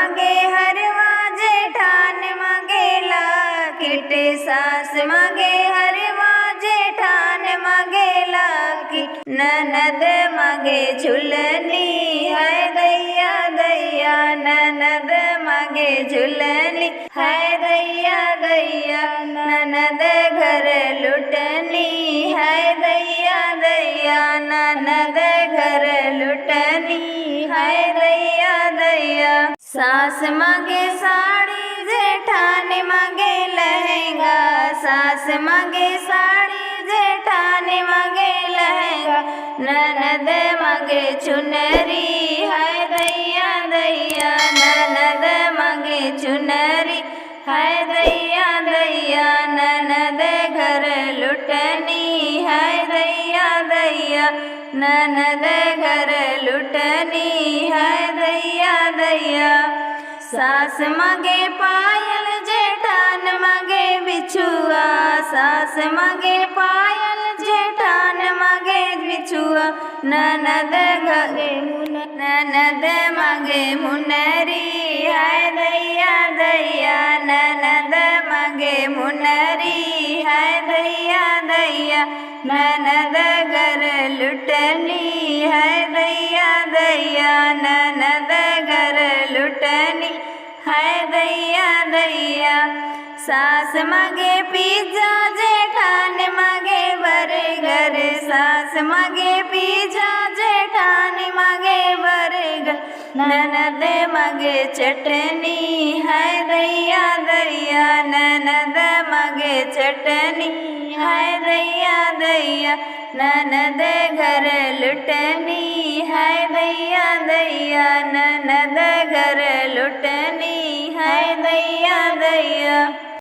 मांगे हरवा जेठान मांगे लाकिट सास मांगे हरवा जेठान मांगे लाकिट ननद मांगे झुलनी है दैया दैया ननद मांगे झुलनी है दैया दैया ननद घर लुटनी है दैया दैया ननद घर लुटनी है दैया दैया। सास मांगे साड़ी जेठान मांगे लहंगा सास मांगे साड़ी जेठान मांगे लहंगा ननद मांगे चुनरी है दैया दैया ननद मांगे चुनरी है दैया दैया ननद घर लुटनी है दैया दैया ननद घर लुटनी है दैया दैया। सास मांगे पायल जेठान मांगे बिछुआ सास मांगे पायल जेठान मांगे बिछुआ ननद मांगे मुनरी है दैया दैया ननद मांगे मुनरी है दैया दैया ननद घर लुटनी है दैया दैया ननद घर लुटनी है दैया दैया। सास मांगे पिज्जा जेठान मांगे बर्गर सास मांगे पिज्जा जेठान मांगे बर्गर ननद मांगे चटनी है दैया दैया ननद मांगे चटनी है दैया दैया ननद घर लुटनी है